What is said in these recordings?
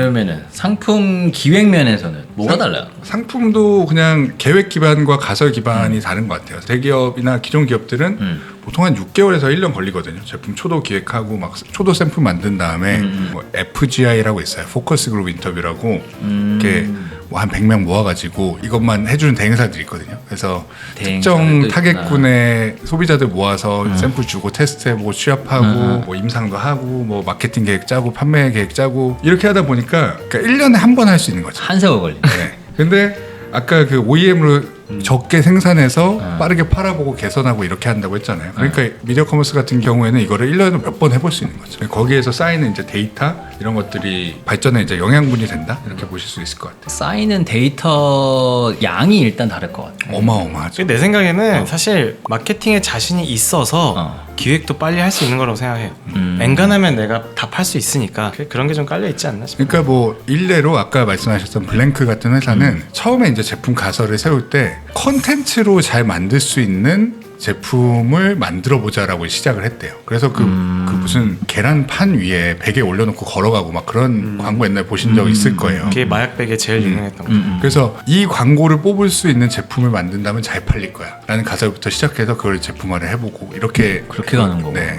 그러면은 상품 기획 면에서는 뭐가 달라요? 상품도 그냥 계획 기반과 가설 기반이 다른 것 같아요. 대기업이나 기존 기업들은 보통 한 6개월에서 1년 걸리거든요. 제품 초도 기획하고 막 초도 샘플 만든 다음에 뭐 FGI라고 있어요. 포커스 그룹 인터뷰라고 이렇게 뭐 한 100명 모아가지고 이것만 해주는 대행사들이 있거든요. 그래서 특정 타겟군의 소비자들 모아서 샘플 주고 테스트해보고 취합하고 뭐 임상도 하고 뭐 마케팅 계획 짜고 판매 계획 짜고 이렇게 하다 보니까 그러니까 1년에 한 번 할 수 있는 거죠. 한 세월 걸리네. 네. 근데 아까 그 OEM으로 적게 생산해서 빠르게 팔아보고 개선하고 이렇게 한다고 했잖아요. 그러니까 미디어 커머스 같은 경우에는 이거를 1년에 몇 번 해볼 수 있는 거죠. 거기에서 쌓이는 이제 데이터 이런 것들이 발전에 이제 영양분이 된다 이렇게 보실 수 있을 것 같아요. 쌓이는 데이터 양이 일단 다를 것 같아요. 어마어마하죠. 내 생각에는 사실 마케팅에 자신이 있어서 기획도 빨리 할 수 있는 거라고 생각해요. 엔간하면 내가 다 팔 수 있으니까 그런 게 좀 깔려 있지 않나 싶어요. 그러니까 뭐 일례로 아까 말씀하셨던 블랭크 같은 회사는 처음에 이제 제품 가설을 세울 때 컨텐츠로 잘 만들 수 있는 제품을 만들어 보자라고 시작을 했대요. 그래서 그 무슨 계란판 위에 베개 올려놓고 걸어가고 막 그런 광고 옛날에 보신 적 있을 거예요. 그게 마약백에 제일 유명했던 거죠. 그래서 이 광고를 뽑을 수 있는 제품을 만든다면 잘 팔릴 거야 라는 가설부터 시작해서 그걸 제품화를 해보고 이렇게 그렇게 가는 거구나. 네,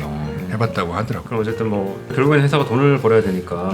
해봤다고 하더라고요. 그럼 어쨌든 뭐 결국에는 회사가 돈을 벌어야 되니까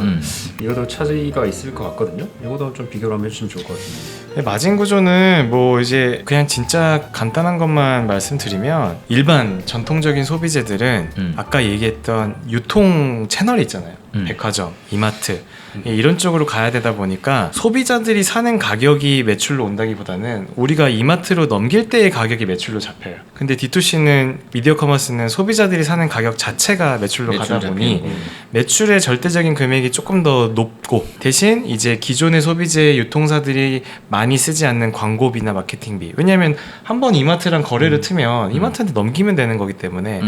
이것도 차이가 있을 것 같거든요. 이것도 좀 비교를 한번 해주시면 좋을 것 같은데. 마진 구조는 뭐 이제 그냥 진짜 간단한 것만 말씀드리면 일반 전통적인 소비재들은 아까 얘기했던 유통 채널이 있잖아요. 백화점, 이마트 이런 쪽으로 가야 되다 보니까 소비자들이 사는 가격이 매출로 온다기보다는 우리가 이마트로 넘길 때의 가격이 매출로 잡혀요. 근데 D2C는 미디어 커머스는 소비자들이 사는 가격 자체가 매출로 가다 보니 매출의 절대적인 금액이 조금 더 높고 대신 이제 기존의 소비재 유통사들이 많이 쓰지 않는 광고비나 마케팅비, 왜냐하면 한번 이마트랑 거래를 트면 이마트한테 넘기면 되는 거기 때문에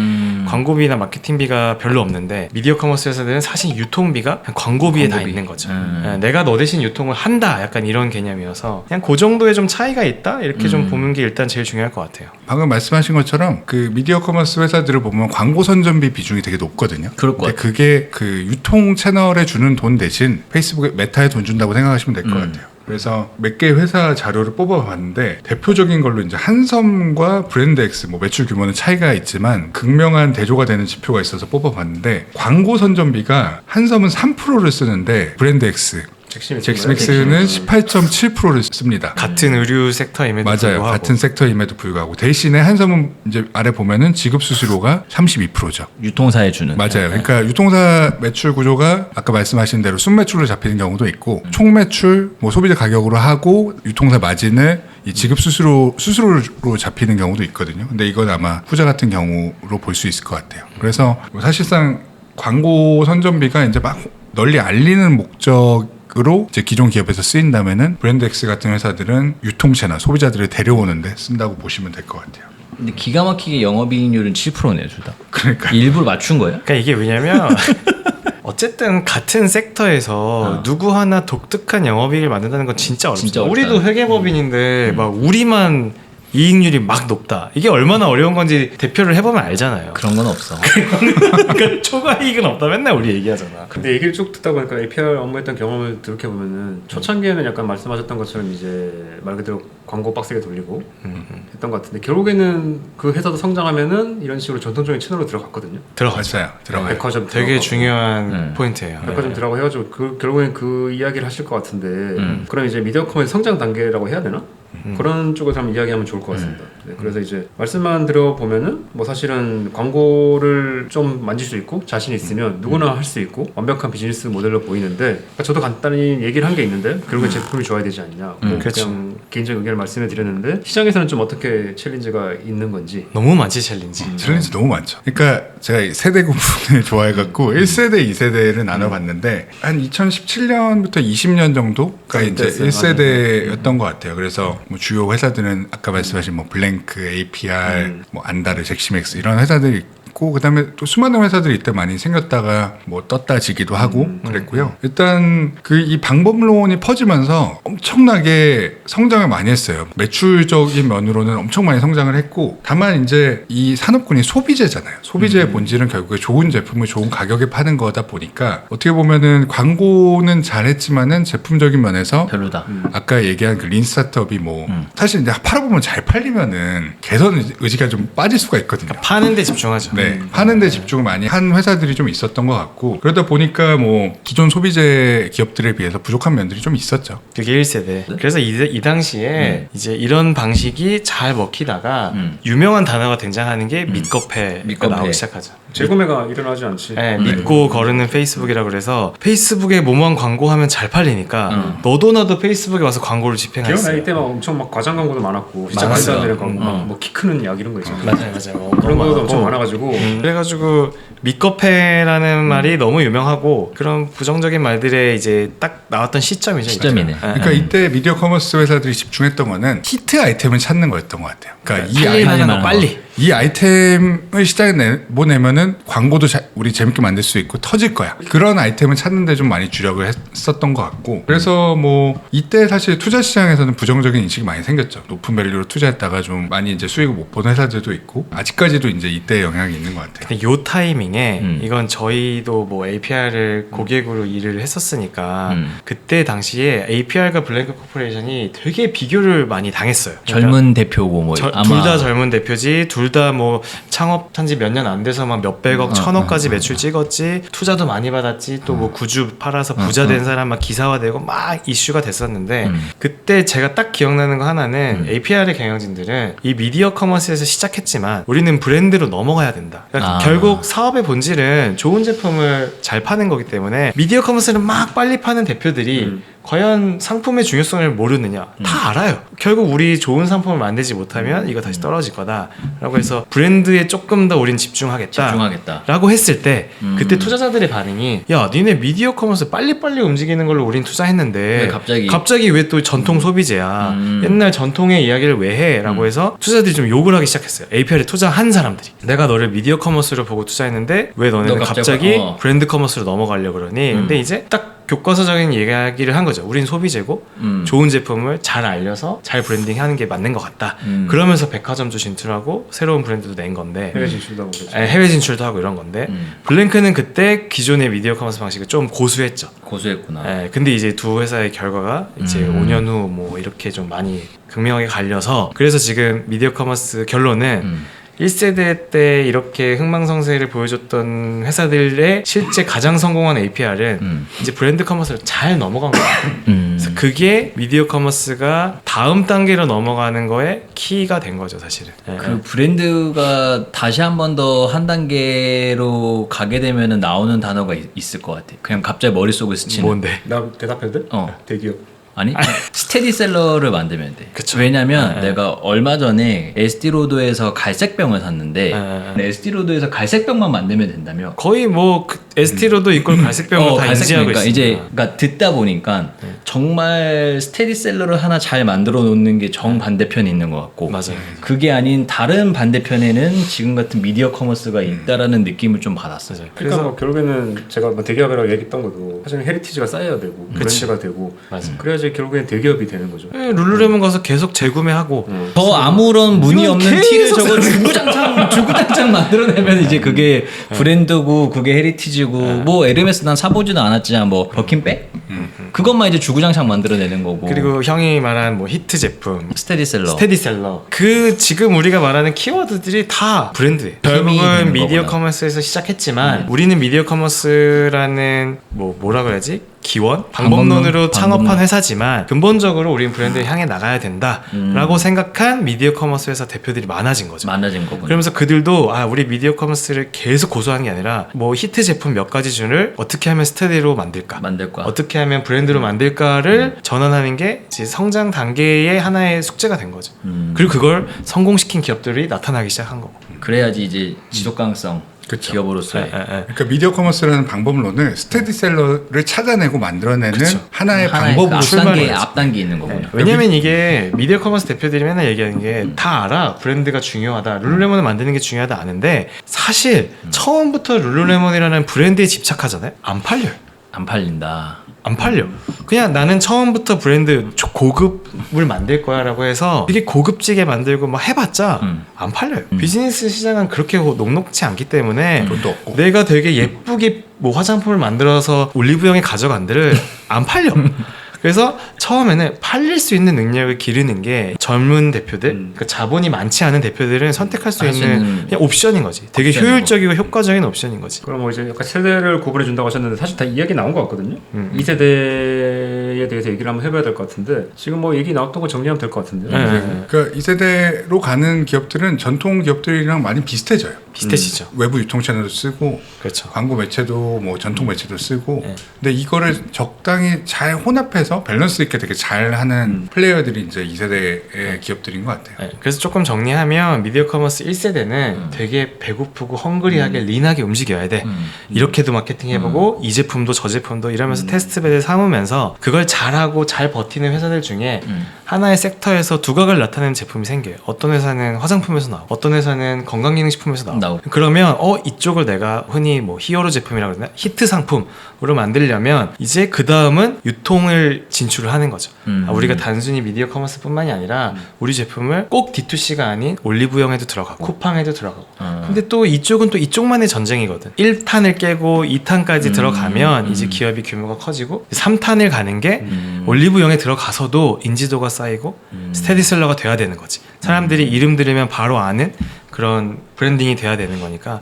광고비나 마케팅비가 별로 없는데 미디어 커머스 회사들은 사실 유통비가 광고비에 다 있는 거죠. 내가 너 대신 유통을 한다 약간 이런 개념이어서 그냥 그 정도의 좀 차이가 있다 이렇게 좀 보는 게 일단 제일 중요할 것 같아요. 방금 말씀하신 것처럼 그 미디어 커머스 회사들을 보면 광고 선전비 비중이 되게 높거든요. 그럴 것 근데 그게 그 유통 채널에 주는 돈 대신 페이스북에 메타에 돈 준다고 생각하시면 될 것 같아요. 그래서 몇 개의 회사 자료를 뽑아봤는데 대표적인 걸로 이제 한섬과 브랜드 X 뭐 매출 규모는 차이가 있지만 극명한 대조가 되는 지표가 있어서 뽑아봤는데 광고 선전비가 한섬은 3%를 쓰는데 브랜드 X 잭스맥스는 18.7%를 씁니다. 같은 의류 섹터임에도 맞아요. 불구하고. 같은 섹터임에도 불구하고 대신에 한섬은 이제 아래 보면은 지급 수수료가 32%죠. 유통사에 주는. 맞아요. 그러니까 유통사 매출 구조가 아까 말씀하신 대로 순매출로 잡히는 경우도 있고 총 매출 뭐 소비자 가격으로 하고 유통사 마진을 이 지급 수수료로 잡히는 경우도 있거든요. 근데 이건 아마 후자 같은 경우로 볼 수 있을 것 같아요. 그래서 뭐 사실상 광고 선전비가 이제 막 널리 알리는 목적으로 이제 기존 기업에서 쓰인다면은 브랜드 X 같은 회사들은 유통체나 소비자들을 데려오는데 쓴다고 보시면 될 것 같아요. 근데 기가 막히게 영업이익률은 7%네요, 둘 다. 그러니까 일부러 맞춘 거예요? 그러니까 이게 왜냐면 어쨌든 같은 섹터에서 누구 하나 독특한 영업이익을 만든다는 건 진짜 어렵죠. 진짜 어렵다. 우리도 회계법인인데 막 우리만 이익률이 막 높다. 이게 얼마나 어려운 건지 대표를 해보면 알잖아요. 그런 건 없어. 그러니까 초과이익은 없다 맨날 우리 얘기하잖아. 근데 얘기를 쭉 듣다 보니까 APR 업무했던 경험을 들여보면은 초창기에는 약간 말씀하셨던 것처럼 이제 말 그대로 광고 빡세게 돌리고 했던 것 같은데 결국에는 그 회사도 성장하면은 이런 식으로 전통적인 채널로 들어갔거든요. 맞아요. 들어가요. 백화점 되게 들어가고. 중요한 포인트예요. 백화점 들어가고 해가지고 결국엔 그 이야기를 하실 것 같은데 그럼 이제 미디어컴의 성장 단계라고 해야 되나? 그런 쪽에서 한번 이야기하면 좋을 것 같습니다. 네, 그래서 이제 말씀만 들어보면은 뭐 사실은 광고를 좀 만질 수 있고 자신 있으면 누구나 할 수 있고 완벽한 비즈니스 모델로 보이는데 그러니까 저도 간단히 얘기를 한 게 있는데 결국엔 제품이 좋아야 되지 않냐. 그렇죠. 그냥 개인적인 의견을 말씀해 드렸는데 시장에서는 좀 어떻게 챌린지가 있는 건지. 너무 많지 챌린지. 챌린지 너무 많죠. 그러니까 제가 세대 구분을 좋아해갖고 1세대, 2세대를 나눠봤는데 한 2017년부터 20년 정도가 이제 1세대였던 것 같아요. 그래서 뭐 주요 회사들은 아까 말씀하신 뭐 블랭크, APR, 뭐 안다르, 잭시맥스 이런 회사들이 있고 그다음에 또 수많은 회사들이 이때 많이 생겼다가 뭐 떴다 지기도 하고 그랬고요. 일단 그 이 방법론이 퍼지면서 엄청나게 성장을 많이 했어요. 매출적인 면으로는 엄청 많이 성장을 했고 다만 이제 이 산업군이 소비재잖아요. 소비재의 본질은 결국에 좋은 제품을 좋은 가격에 파는 거다 보니까 어떻게 보면은 광고는 잘했지만은 제품적인 면에서 별로다. 아까 얘기한 그 린 스타트업이 뭐 사실 이제 팔아보면 잘 팔리면은 개선 의지가 좀 빠질 수가 있거든요. 파는 데 집중하죠. 네, 파는 데 집중을 많이 한 회사들이 좀 있었던 것 같고 그러다 보니까 뭐 기존 소비재 기업들에 비해서 부족한 면들이 좀 있었죠. 그게 1세대. 그래서 이 당시에 이제 이런 방식이 잘 먹히다가 유명한 단어가 등장하는 게 밑거패가 밑거패. 나오기 시작하죠. 재구매가 일어나지 않지. 네, 믿고 거르는 페이스북이라 그래서 페이스북에 뭐만 광고하면 잘 팔리니까 너도 나도 페이스북에 와서 광고를 기억나 집행했어요. 이때 막 엄청 막 과장 광고도 많았고 진짜 많았어. 말도 안 되는 광고 뭐키 크는 약 이런 거 있잖아. 맞아요. 그런 거도 엄청 많아가지고 그래가지고 밑거패라는 말이 너무 유명하고 그런 부정적인 말들에 이제 딱 나왔던 시점이죠. 시점이네. 이때. 그러니까 이때 미디어 커머스 회사들이 집중했던 거는 히트 아이템을 찾는 거였던 것 같아요. 그러니까 이 빨리 아이템 하는 거 빨리. 이 아이템을 시장에 내보내면은 광고도 우리 재밌게 만들 수 있고 터질 거야. 그런 아이템을 찾는데 좀 많이 주력을 했었던 것 같고 그래서 뭐 이때 사실 투자 시장에서는 부정적인 인식이 많이 생겼죠. 높은 밸류로 투자했다가 좀 많이 이제 수익을 못 보는 회사들도 있고 아직까지도 이제 이때 영향이 있는 것 같아요. 근데 요 타이밍에 이건 저희도 뭐 APR을 고객으로 일을 했었으니까 그때 당시에 APR과 블랭크 코퍼레이션이 되게 비교를 많이 당했어요. 젊은 대표고 뭐 아마 둘 다 젊은 대표지 둘 다 뭐 창업한 지 몇 년 안 돼서 막 몇백억 천억까지 매출 찍었지 투자도 많이 받았지 또 뭐 구주 팔아서 부자 된 사람 막 기사화되고 막 이슈가 됐었는데 그때 제가 딱 기억나는 거 하나는 APR의 경영진들은 이 미디어 커머스에서 시작했지만 우리는 브랜드로 넘어가야 된다. 그러니까 결국 사업의 본질은 좋은 제품을 잘 파는 거기 때문에 미디어 커머스를 막 빨리 파는 대표들이 과연 상품의 중요성을 모르느냐 다 알아요. 결국 우리 좋은 상품을 만들지 못하면 이거 다시 떨어질 거다 라고 해서 브랜드에 조금 더 우린 집중하겠다 라고 했을 때 그때 투자자들의 반응이 야 니네 미디어 커머스 빨리빨리 움직이는 걸로 우린 투자했는데 왜 갑자기 왜 또 전통 소비재야 옛날 전통의 이야기를 왜 해? 라고 해서 투자자들이 좀 욕을 하기 시작했어요. APR에 투자한 사람들이 내가 너를 미디어 커머스로 보고 투자했는데 왜 너네는 갑자기 브랜드 커머스로 넘어가려고 그러니 근데 이제 딱 교과서적인 이야기를 한 거죠. 우린 소비재고 좋은 제품을 잘 알려서 잘 브랜딩하는 게 맞는 것 같다. 그러면서 백화점도 진출하고 새로운 브랜드도 낸 건데 해외 진출도 하고 그랬죠. 해외 진출도 하고 이런 건데 블랭크는 그때 기존의 미디어 커머스 방식을 좀 고수했죠. 고수했구나. 근데 이제 두 회사의 결과가 이제 5년 후 뭐 이렇게 좀 많이 극명하게 갈려서 그래서 지금 미디어 커머스 결론은 1세대 때 이렇게 흥망성쇠를 보여줬던 회사들의 실제 가장 성공한 APR은 이제 브랜드 커머스로 잘 넘어간 거예요. 그래서 그게 미디어 커머스가 다음 단계로 넘어가는 거에 키가 된 거죠, 사실은. 그 브랜드가 다시 한 번 더 한 단계로 가게 되면은 나오는 단어가 있을 것 같아. 그냥 갑자기 머릿속에 스치는. 뭔데? 나 대답해도 돼? 대기업. 아니 스테디셀러를 만들면 돼. 그쵸. 왜냐면 내가 얼마 전에 에스티로드에서 갈색병을 샀는데 에스티로드에서 갈색병만 만들면 된다며. 거의 뭐 에스티로도 이꼴 갈색병을 다 인지하고 갈색병이니까 있습니다. 이제 그러니까 듣다 보니까 정말 스테디셀러를 하나 잘 만들어 놓는 게 정 반대편에 있는 것 같고 맞아요. 그게 아닌 다른 반대편에는 지금 같은 미디어 커머스가 있다라는 느낌을 좀 받았어요. 그러니까 뭐 결국에는 제가 뭐 대기업이라고 얘기했던 것도 사실은 헤리티지가 쌓여야 되고 브랜드가 되고 그래야지 결국엔 대기업이 되는 거죠. 룰루레몬 가서 계속 재구매하고 더 아무런 무늬 없는 티를 저거 주구장창 만들어내면 이제 그게 브랜드고 그게 헤리티지고 뭐 에르메스 난 사보지도 않았지만 뭐 버킨백 그것만 이제 주구장창 만들어내는 거고. 그리고 형이 말한 뭐 히트 제품 스테디셀러 그 지금 우리가 말하는 키워드들이 다 브랜드예요. 결국은 미디어 커머스에서 시작했지만 우리는 미디어 커머스라는 뭐라 그래야지? 기원? 방법론으로 창업한 회사지만 근본적으로 우리는 브랜드를 향해 나가야 된다라고 생각한 미디어 커머스 회사 대표들이 많아진 거죠. 많아진 거군요. 그러면서 그들도 우리 미디어 커머스를 계속 고수하는 게 아니라 뭐 히트 제품 몇 가지 중을 어떻게 하면 스테디로 만들까? 어떻게 하면 브랜드로 만들까를 전환하는 게 이제 성장 단계의 하나의 숙제가 된 거죠. 그리고 그걸 성공시킨 기업들이 나타나기 시작한 거고. 그래야지 이제 지속 가능성 그쵸. 기업으로서의. 그러니까 미디어 커머스라는 방법론을 스테디셀러를 찾아내고 만들어내는 하나의 방법으로 앞단계 앞단계 있는 거구나. 네. 왜냐면 이게 미디어 커머스 대표들이 맨날 얘기하는 게 다 알아. 브랜드가 중요하다. 룰루레몬을 만드는 게 중요하다 아는데 사실 처음부터 룰루레몬이라는 브랜드에 집착하잖아요. 안 팔려요. 안 팔린다. 안 팔려. 그냥 나는 처음부터 브랜드 고급을 만들 거야라고 해서 되게 고급지게 만들고 막 해봤자 안 팔려요. 비즈니스 시장은 그렇게 녹록치 않기 때문에 돈도 없고. 내가 되게 예쁘게 뭐 화장품을 만들어서 올리브영에 가져간들을 안 팔려. 그래서 처음에는 팔릴 수 있는 능력을 기르는 게 젊은 대표들, 그러니까 자본이 많지 않은 대표들은 선택할 수 있는 그냥 옵션인 거지. 되게 옵션이고. 효율적이고 효과적인 옵션인 거지. 그럼 뭐 이제 약간 세대를 구분해 준다고 하셨는데 사실 다 이야기 나온 것 같거든요. 이 세대에 대해서 얘기를 한번 해봐야 될 것 같은데 지금 뭐 얘기 나왔던 거 정리하면 될 것 같은데요. 네. 그러니까 이 세대로 가는 기업들은 전통 기업들이랑 많이 비슷해져요. 비슷해지죠. 외부 유통 채널도 쓰고 그렇죠. 광고 매체도 뭐 전통 매체도 쓰고 네. 근데 이거를 적당히 잘 혼합해서 밸런스 있게 되게 잘하는 플레이어들이 이제 이 세대의 기업들인 것 같아요. 네, 그래서 조금 정리하면 미디어 커머스 1세대는 되게 배고프고 헝그리하게 린하게 움직여야 돼. 이렇게도 마케팅 해보고 이 제품도 저 제품도 이러면서 테스트베드 삼으면서 그걸 잘하고 잘 버티는 회사들 중에 하나의 섹터에서 두각을 나타내는 제품이 생겨요. 어떤 회사는 화장품에서 나오고 어떤 회사는 건강기능식품에서 나오고 그러면 이쪽을 내가 흔히 뭐 히어로 제품이라고 그러나 히트 상품으로 만들려면 이제 그 다음은 유통을 진출을 하는 거죠. 우리가 단순히 미디어 커머스 뿐만이 아니라 우리 제품을 꼭 D2C가 아닌 올리브영에도 들어가고 쿠팡에도 들어가고 근데 또 이쪽은 또 이쪽만의 전쟁이거든. 1탄을 깨고 2탄까지 들어가면 이제 기업이 규모가 커지고 3탄을 가는 게 올리브영에 들어가서도 인지도가 쌓이고 스테디셀러가 돼야 되는 거지. 사람들이 이름 들으면 바로 아는 그런 브랜딩이 돼야 되는 거니까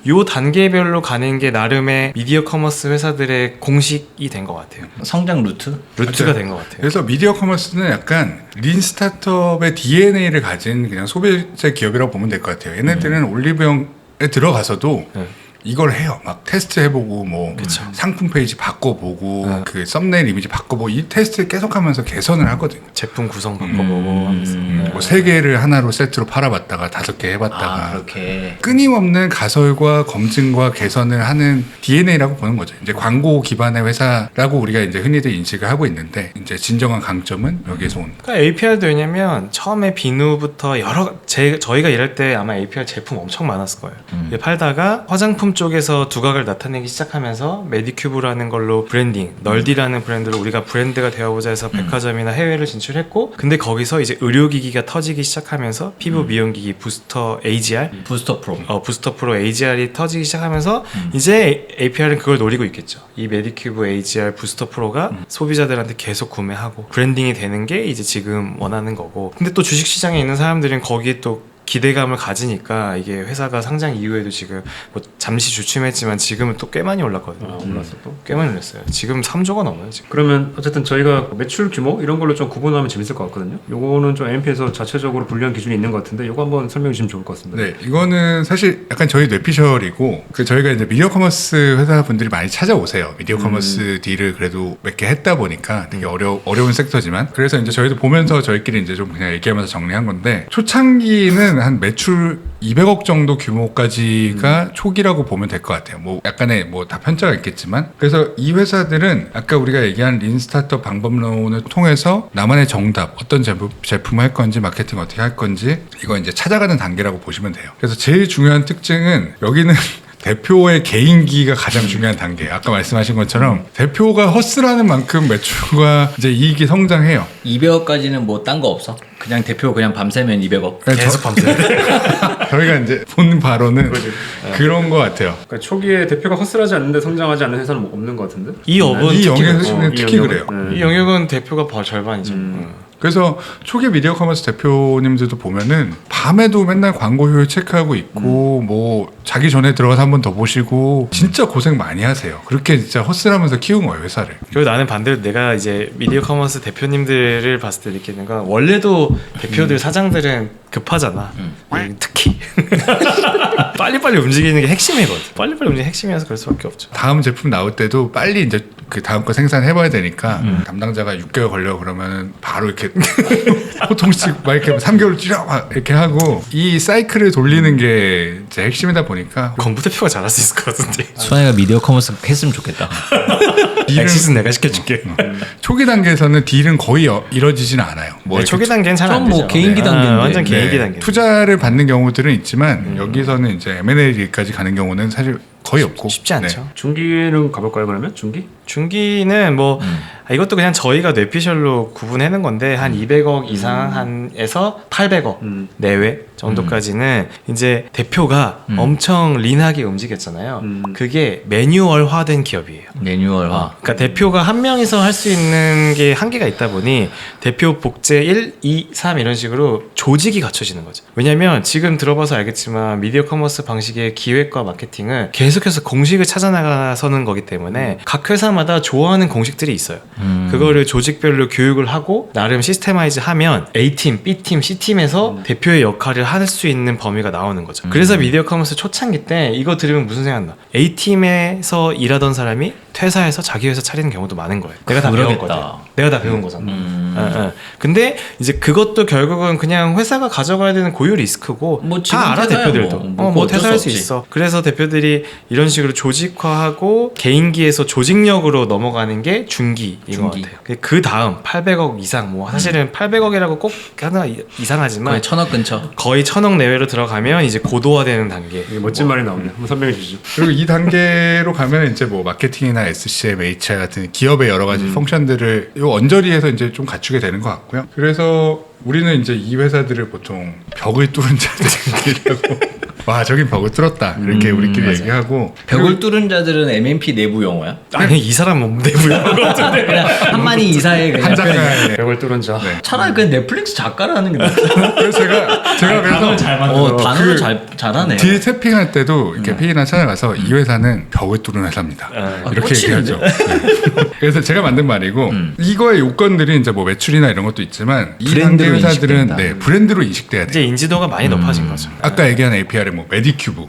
요 단계별로 가는 게 나름의 미디어 커머스 회사들의 공식이 된 것 같아요. 성장 루트가 루트가 된 것 같아요. 그래서 미디어 커머스는 약간 린 스타트업의 DNA를 가진 그냥 소비자 기업이라고 보면 될 것 같아요. 얘네들은 올리브영에 들어가서도 이걸 해요. 막 테스트 해보고 뭐 상품 페이지 바꿔보고 그 썸네일 이미지 바꿔보고 이 테스트 계속하면서 개선을 하거든요. 제품 구성 바꿔보고 하면서 뭐 3개를 하나로 세트로 팔아봤다가 5개 해봤다가 그렇게 끊임없는 가설과 검증과 개선을 하는 DNA라고 보는 거죠. 이제 광고 기반의 회사라고 우리가 이제 흔히들 인식을 하고 있는데 이제 진정한 강점은 여기에서 온. 그러니까 APR도 왜냐면 처음에 비누부터 저희가 일할 때 아마 APR 제품 엄청 많았을 거예요. 팔다가 화장품 쪽에서 두각을 나타내기 시작하면서 메디큐브라는 걸로 브랜딩, 널디라는 브랜드로 우리가 브랜드가 되어보자 해서 백화점이나 해외를 진출했고 근데 거기서 이제 의료기기가 터지기 시작하면서 피부 미용기기 부스터 AGR 부스터 프로. 부스터 프로 AGR이 터지기 시작하면서 이제 APR은 그걸 노리고 있겠죠. 이 메디큐브 AGR 부스터 프로가 소비자들한테 계속 구매하고 브랜딩이 되는 게 이제 지금 원하는 거고 근데 또 주식시장에 있는 사람들은 거기에 또 기대감을 가지니까 이게 회사가 상장 이후에도 지금 뭐 잠시 주춤했지만 지금은 또 꽤 많이 올랐거든요. 올랐어 또. 꽤 많이 올랐어요. 지금 3조가 넘어요 지금. 그러면 어쨌든 저희가 매출 규모 이런 걸로 좀 구분하면 재밌을 것 같거든요. 요거는 좀 MP에서 자체적으로 분류한 기준이 있는 것 같은데 요거 한번 설명해 주시면 좋을 것 같습니다. 네, 이거는 사실 약간 저희 뇌피셜이고 저희가 이제 미디어 커머스 회사분들이 많이 찾아오세요. 미디어 커머스 딜을 그래도 몇 개 했다 보니까 되게 어려운 섹터지만 그래서 이제 저희도 보면서 저희끼리 이제 좀 그냥 얘기하면서 정리한 건데 초창기는 한 매출 200억 정도 규모까지가 초기라고 보면 될 것 같아요. 뭐 약간의 뭐 다 편차가 있겠지만 그래서 이 회사들은 아까 우리가 얘기한 린 스타트업 방법론을 통해서 나만의 정답 어떤 제품을 할 건지 마케팅 어떻게 할 건지 이거 이제 찾아가는 단계라고 보시면 돼요. 그래서 제일 중요한 특징은 여기는 대표의 개인기가 가장 중요한 단계예요. 아까 말씀하신 것처럼 대표가 허슬하는 만큼 매출과 이제 이익이 성장해요. 200억까지는 뭐 딴 거 없어? 그냥 대표 그냥 밤새면 200억. 계속 밤새. 저희가 이제 본 바로는 그런 것 같아요. 그러니까 초기에 대표가 허슬하지 않는데 성장하지 않는 회사는 뭐 없는 것 같은데? 이 업은 이 특히 영역은 특히 영역은? 그래요. 이 영역은 대표가 절반이죠. 그래서 초기 미디어 커머스 대표님들도 보면은 밤에도 맨날 광고 효율 체크하고 있고 뭐 자기 전에 들어가서 한 번 더 보시고 진짜 고생 많이 하세요. 그렇게 진짜 허슬하면서 키운 거예요 회사를. 그리고 나는 반대로 내가 이제 미디어 커머스 대표님들을 봤을 때 느끼는 건 원래도 대표들 사장들은 급하잖아. 특히 빨리빨리 움직이는 게 핵심이거든. 빨리빨리 움직이는 게 핵심이라서 그럴 수밖에 없죠. 다음 제품 나올 때도 빨리 이제 그 다음 거 생산해봐야 되니까 담당자가 6개월 걸려 그러면 바로 이렇게 보통씩 막 이렇게 3개월 줄여 막 이렇게 하고 이 사이클을 돌리는 게 이제 핵심이다 보니까 공부 대표가 잘할 수 있을 것 같은데. 수환이가 미디어 커머스 했으면 좋겠다. 엑시스 내가 시켜줄게. 초기 단계에서는 딜은 거의 이루어지지는 않아요. 뭐 네, 이렇게 초기 단계는 잘 안 좀 뭐 되죠. 개인기 네. 단계인데. 완전 개인기 단계. 투자를 받는 경우들은 있지만 여기서는 이제 M&A까지 가는 경우는 사실 거의 없고 쉽지 않죠. 네. 중기는 가볼까요 그러면? 중기? 중기는 뭐 이것도 그냥 저희가 뇌피셜로 구분해는 건데 한 200억 이상 한에서 800억 내외 정도까지는 이제 대표가 엄청 린하게 움직였잖아요. 그게 매뉴얼화된 기업이에요. 매뉴얼화. 그러니까 대표가 한 명이서 할 수 있는 게 한계가 있다 보니 대표 복제 1, 2, 3 이런 식으로 조직이 갖춰지는 거죠. 왜냐면 지금 들어봐서 알겠지만 미디어 커머스 방식의 기획과 마케팅은 계속해서 공식을 찾아 나가서는 거기 때문에 각 회사마다 좋아하는 공식들이 있어요. 그거를 조직별로 교육을 하고 나름 시스테마이즈 하면 A팀, B팀, C팀에서 대표의 역할을 할 수 있는 범위가 나오는 거죠. 그래서 미디어 커머스 초창기 때 이거 들으면 무슨 생각나? A팀에서 일하던 사람이 퇴사해서 자기 회사 차리는 경우도 많은 거예요. 내가 다 배운 그러겠다. 거죠. 내가 다 배운 거잖아. 근데 이제 그것도 결국은 그냥 회사가 가져가야 되는 고유 리스크고 뭐 지금 다 알아 퇴사야 대표들도. 뭐 뭐 어쩔 퇴사할 수 수 없지. 있어. 그래서 대표들이 이런 식으로 조직화하고 개인기에서 조직력으로 넘어가는 게 중기인 것 중기. 같아요. 그 다음 800억 이상 뭐 사실은 800억이라고 꼭 하나 이상하지만 거의 1000억 근처. 거의 1000억 내외로 들어가면 이제 고도화되는 단계. 이게 멋진 말이 나오네. 한번 설명해 주시죠. 그리고 이 단계로 가면 이제 뭐 마케팅이나 SCM, HR 같은 기업의 여러 가지 펑션들을 요 언저리에서 이제 좀 갖추게 되는 것 같고요. 그래서 우리는 이제 이 회사들을 보통 벽을 뚫은 자들이라고 와 저긴 벽을 뚫었다 이렇게 우리끼리 얘기하고 벽을 뚫은 자들은 MNP 내부 용어야? 아니 이 사람은 내부야. 그냥 한만희 이사의 그냥 한 작가의 벽을 뚫은 자. 차라리 그냥 넷플릭스 작가라는 게 낫지. 그래서 제가 그래서 단어를 잘하네. 딜 태핑할 때도 이렇게 페이나 찾아가서 이 회사는 벽을 뚫은 회사입니다. 이렇게 꽂히는데? 얘기하죠. 네. 그래서 제가 만든 말이고 이거의 요건들이 이제 뭐 매출이나 이런 것도 있지만 이 단계 브랜드로 회사들은 인식된다. 네, 브랜드로 인식돼야 돼요. 이제 인지도가 많이 높아진 거죠. 아까 얘기한 APR의 뭐 메디큐브,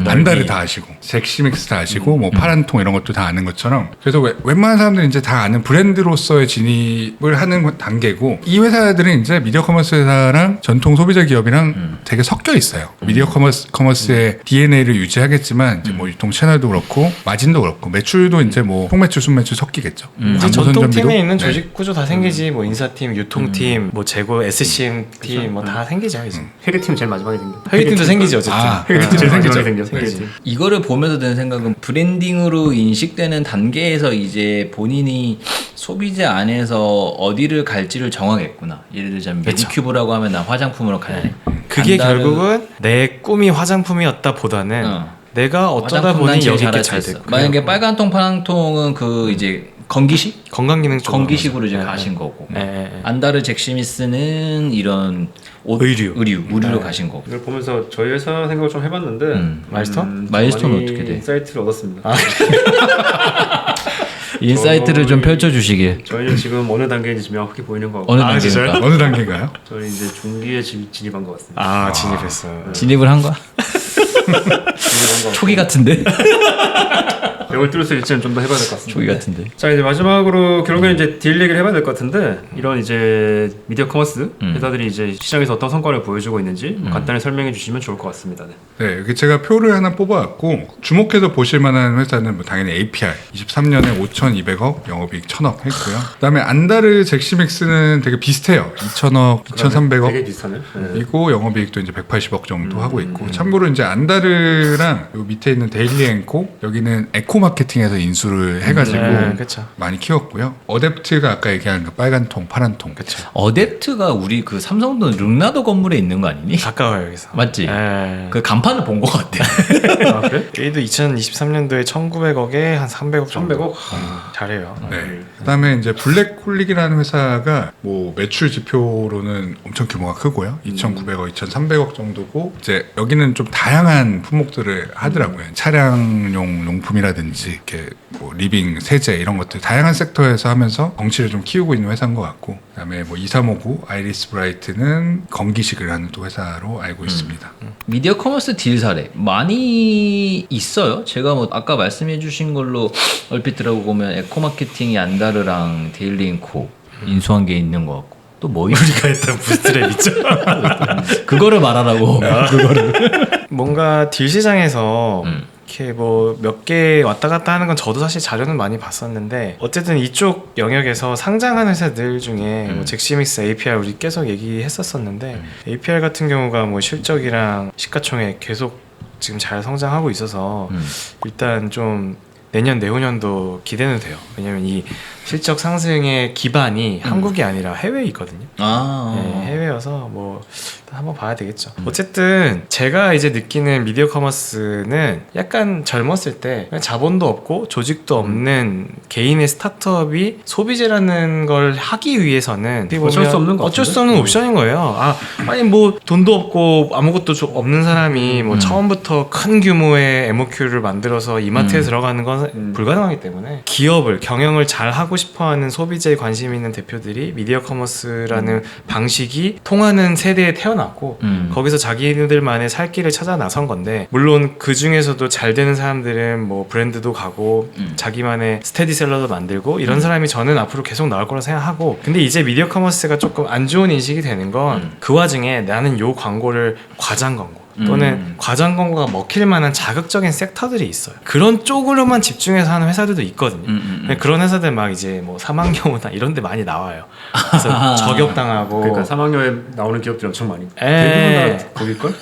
안다를 다 아시고, 잭시믹스 다 아시고, 뭐 파란통 이런 것도 다 아는 것처럼 그래서 웬만한 사람들이 이제 다 아는 브랜드로서의 진입을 하는 단계고 이 회사들은 이제 미디어 커머스 회사랑 전통 소비자 기업이랑 되게 섞여 있어요. 미디어 커머스의 DNA를 유지하겠지만 이제 뭐 유통 채널도 그렇고 마진도 그렇고 매출도 이제 뭐 총매출, 순매출 섞이겠죠. 이제 광고 전통 선전비도. 팀에 있는 네. 조직 구조 다 생기지. 뭐 인사팀, 유통팀, 뭐 재고, SCM 팀 뭐 다 생기죠 이제. 회계팀 제일 마지막에 생겨. 회계팀도 생기지 어쨌든. 회계팀 제일 생기죠. 마지막에 생겨. 회계팀. 이거를 보면서 드는 생각은 브랜딩으로 인식되는 단계에서 이제 본인이 소비자 안에서 어디를 갈지를 정하겠구나. 예를 들자면 메디큐브라고 하면 나 화장품으로 가야 그게 결국은 내 꿈이 화장품이었다 보다는 내가 어쩌다 보니 여기 이렇게 잘 됐고. 만약에 빨간 통, 파란 통은 그 이제 건기식? 건강기능 쪽으로 건기식으로 이제 가죠. 가신 거고. 네. 안다르 잭시미스는 이런 옷, 의류로 가신 거고. 이걸 보면서 저희 회사 생각을 좀 해봤는데 마일스톤? 마일스톤은 많이 어떻게 돼? 인사이트를 얻었습니다. 인사이트를 좀 펼쳐주시길. 저희는 지금 어느 단계인지 명확히 보이는 거 같고 어느 단계입니까? 어느 단계인가요? 저희 이제 중기에 진입한 것 같습니다. 아 진입했어. 진입을 한 거야? 진입한 것 같고. 초기 같은데? 벽을 뚫을 수 있을지는 좀 더 해봐야 될 것 같습니다. 초기 같은데. 자 이제 마지막으로 결국엔 이제 딜 얘기를 해봐야 될 것 같은데 이런 이제 미디어 커머스 회사들이 이제 시장에서 어떤 성과를 보여주고 있는지 간단히 설명해 주시면 좋을 것 같습니다. 네. 네, 여기 제가 표를 하나 뽑아왔고 주목해서 보실 만한 회사는 뭐 당연히 APR 23년에 5,200억, 영업이익 1,000억 했고요. 그다음에 안다르 잭시믹스는 되게 비슷해요. 2,000억, 2,300억. 되게 비슷하네. 네. 이고 영업이익도 이제 180억 정도 하고 있고 참고로 이제 안다르랑 요 밑에 있는 데일리 앤코 여기는 에코 마케팅에서 인수를 해가지고 그렇죠. 많이 키웠고요. 어댑트가 아까 얘기한 그 빨간 통, 파란 통. 그렇죠. 어댑트가 우리 그 삼성동 릉나도 건물에 있는 거 아니니? 가까워요 여기서. 맞지? 예. 그 간판을 본 거 같아. 아, 그래? 얘도 2023년도에 1,900억에 한 300억 정도. 300억? 잘해요. 네. 그다음에 이제 블랙홀릭이라는 회사가 뭐 매출 지표로는 엄청 규모가 크고요. 2,900억, 2,300억 정도고 이제 여기는 좀 다양한 품목들을 하더라고요. 차량용 용품이라든지 텍스타일이라든지 이렇게 뭐 리빙, 세제 이런 것들 다양한 섹터에서 하면서 덩치를 좀 키우고 있는 회사인 것 같고, 그다음에 뭐 2359 아이리스 브라이트는 건기식을 하는 또 회사로 알고 있습니다. 미디어 커머스 딜 사례 많이 있어요. 제가 뭐 아까 말씀해주신 걸로 얼핏 들어보면 에코마케팅이 안다르랑 데일리인코 인수한 게 있는 것 같고, 또 뭐 우리가 했던 부스트랩 있죠. 그거를 말하라고. 그거를. 뭔가 딜 시장에서 이렇게 뭐 몇 개 왔다 갔다 하는 건 저도 사실 자료는 많이 봤었는데, 어쨌든 이쪽 영역에서 상장한 회사들 중에 뭐 잭시믹스, APR 우리 계속 얘기했었었는데 APR 같은 경우가 뭐 실적이랑 시가총액 계속 지금 잘 성장하고 있어서 일단 좀 내년 내후년도 기대는 돼요. 왜냐면 이 실적 상승의 기반이 한국이 아니라 해외에 있거든요. 네, 해외여서 뭐 한번 봐야 되겠죠. 어쨌든 제가 이제 느끼는 미디어 커머스는 약간 젊었을 때 그냥 자본도 없고 조직도 없는 개인의 스타트업이 소비재라는 걸 하기 위해서는 어쩔 수 없는 거 어쩔 수 없는 옵션인 거예요. 아니 뭐 돈도 없고 아무것도 없는 사람이 뭐 처음부터 큰 규모의 MOQ를 만들어서 이마트에 들어가는 건 불가능하기 때문에 기업을 경영을 잘 하고 싶어하는 소비재에 관심 있는 대표들이 미디어 커머스라는 방식이 통하는 세대에 태어났고 거기서 자기들만의 살 길을 찾아 나선 건데, 물론 그 중에서도 잘 되는 사람들은 뭐 브랜드도 가고 자기만의 스테디셀러도 만들고 이런 사람이 저는 앞으로 계속 나올 거라 생각하고, 근데 이제 미디어 커머스가 조금 안 좋은 인식이 되는 건 그 와중에 나는 요 광고를 과장 광고 또는 과장 광고가 먹힐 만한 자극적인 섹터들이 있어요. 그런 쪽으로만 집중해서 하는 회사들도 있거든요. 그런 회사들 막 이제 뭐 사망경우나 이런 데 많이 나와요. 그래서 저격당하고. 그러니까 사망여에 나오는 기업들이 엄청 많이. 에. 대부분 다 거길걸?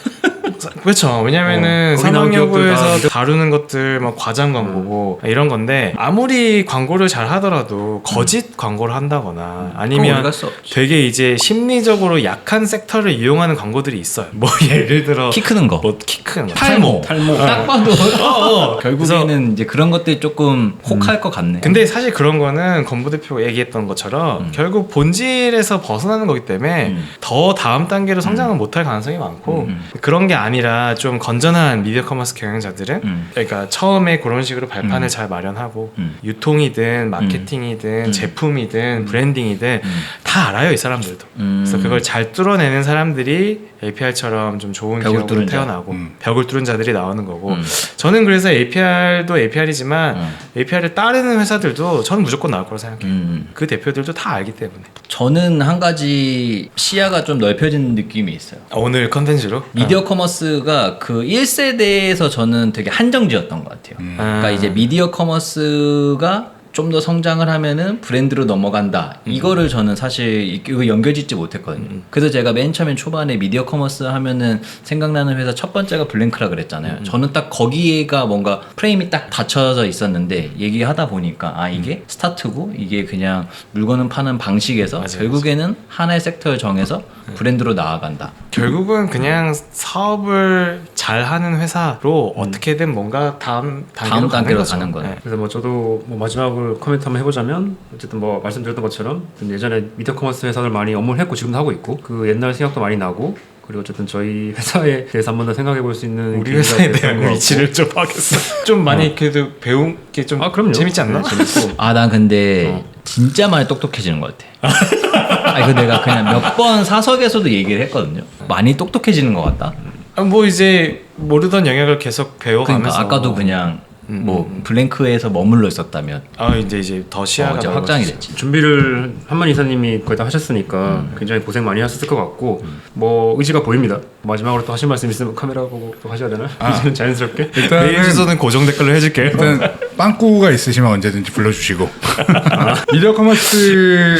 그렇죠. 왜냐면은 거기 나온 사망여고에서 기업들 다루는 것들 뭐 과장 광고고 이런 건데, 아무리 광고를 잘 하더라도 거짓 광고를 한다거나 아니면 되게 이제 심리적으로 약한 섹터를 이용하는 광고들이 있어요. 뭐 예를 들어 키 크는 거, 뭐 키 크는 거, 탈모. 딱 봐도 결국에는 그래서 이제 그런 것들이 조금 혹할 것 같네. 근데 사실 그런 거는 건부 대표가 얘기했던 것처럼 결국 본질에서 벗어나는 거기 때문에 더 다음 단계로 성장을 못할 가능성이 많고, 그런 게 아니라 좀 건전한 미디어 커머스 경영자들은 그러니까 처음에 그런 식으로 발판을 잘 마련하고 유통이든 마케팅이든 제품이든 브랜딩이든 다 알아요, 이 사람들도. 그래서 그걸 잘 뚫어내는 사람들이 APR처럼 좀 좋은 기업으로 태어나고 벽을 뚫은 자들이 나오는 거고, 저는 그래서 APR도 APR이지만 APR을 따르는 회사들도 저는 무조건 나올 거라고 생각해요. 그 대표들도 다 알기 때문에. 저는 한 가지 시야가 좀 넓혀진 느낌이 있어요. 오늘 컨텐츠로? 미디어 커머스가 그 1세대에서 저는 되게 한정지였던 것 같아요. 그러니까 이제 미디어 커머스가 좀 더 성장을 하면은 브랜드로 넘어간다. 이거를 저는 사실 이거 연결짓지 못했거든요. 그래서 제가 맨 처음에 초반에 미디어 커머스 하면은 생각나는 회사 첫 번째가 블랭크라 그랬잖아요. 저는 딱 거기가 뭔가 프레임이 딱 닫혀져 있었는데, 얘기하다 보니까 아, 이게 스타트고 이게 그냥 물건을 파는 방식에서 맞아요, 결국에는 하나의 섹터를 정해서 브랜드로 나아간다. 결국은 그냥 사업을 잘하는 회사로 어떻게든 뭔가 다음 단계로 가는 거예요. 네. 그래서 뭐 저도 뭐 마지막으로 코멘트 한번 해보자면, 어쨌든 뭐 말씀드렸던 것처럼 예전에 미디어 커머스 회사를 많이 업무를 했고 지금도 하고 있고, 그 옛날 생각도 많이 나고, 그리고 어쨌든 저희 회사에 대해서 한 번 더 생각해 볼 수 있는 우리 회사에 대한 위치를 좀 하겠어. 좀 많이 그래도 배운 게 좀 재밌지 않나? 네, 재밌고. 아, 난 근데 진짜 많이 똑똑해지는 것 같아. 아, 이거 내가 그냥 몇 번 사석에서도 얘기를 했거든요. 많이 똑똑해지는 것 같다. 뭐 이제 모르던 영역을 계속 배워가면서. 그러니까 아까도 그냥 뭐 블랭크에서 머물러 있었다면 이제 더 시야가 이제 확장이 됐지. 준비를 한만 이사님이 거의 다 하셨으니까 굉장히 고생 많이 하셨을 것 같고, 뭐 의지가 보입니다. 마지막으로 또 하실 말씀 있으면 카메라 보고 또 하셔야 되나? 이제는 자연스럽게. 메일 주소는 고정 댓글로 해줄게. 일단 빵꾸가 있으시면 언제든지 불러주시고. 미디어 커머스는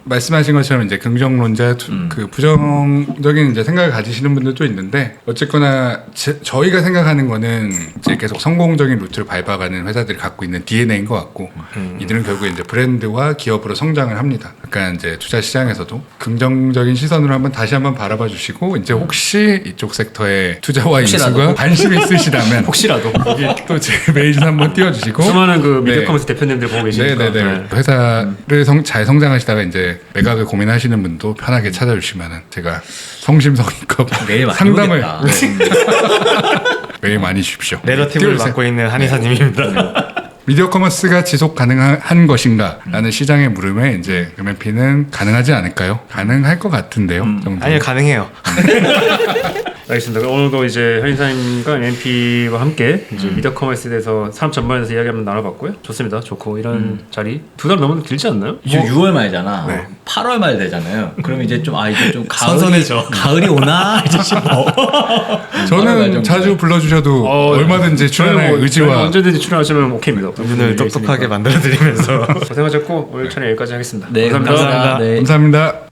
말씀하신 것처럼 이제 긍정론자, 그 부정적인 이제 생각을 가지시는 분들도 있는데, 어쨌거나 저희가 생각하는 거는 이제 계속 성공적인 루트를 밟아가는 회사들이 갖고 있는 DNA인 것 같고, 이들은 결국에 이제 브랜드와 기업으로 성장을 합니다. 그러니까 이제 투자 시장에서도 긍정적인 시선으로 다시 한번 바라봐 주시고, 이제 혹시 이쪽 섹터에 투자와 인수가 관심이 있으시다면 혹시라도 여기 또 제 메일 한번 띄워주시고, 수많은 그 미디어 커머스 대표님들 보고 계시니까. 네네네. 회사를 잘 성장하시다가 이제 매각을 고민하시는 분도 편하게 찾아주시면 제가 성심성의껏 매일 많이 상담을 오겠다. 메일 많이 주십시오. 내러티브를 띄워주세요. 맡고 있는 한의사님입니다. 미디어 커머스가 지속 가능한 것인가? 라는 시장의 물음에 이제 MMP는 가능하지 않을까요? 가능할 것 같은데요. 정도. 아니요, 가능해요. 알겠습니다. 오늘도 이제 현인사님과 MMP와 함께 이제 미디어 커머스에 대해서 산업 전반에 대해서 이야기 한번 나눠봤고요. 좋습니다. 좋고 이런 자리 2달 넘으면 길지 않나요? 이제 6월 말잖아. 8월 말 되잖아요. 그럼 이제 좀 이제 좀 선선해져. 가을이 오나 이제 싶어. 저는 자주 불러주셔도 얼마든지 출연할 저는 의지와 언제든지 출연하시면 오케이입니다. 눈을 똑똑하게 만들어드리면서 고생하셨고 오늘 촬영 여기까지 하겠습니다. 네, 감사합니다. 네. 감사합니다.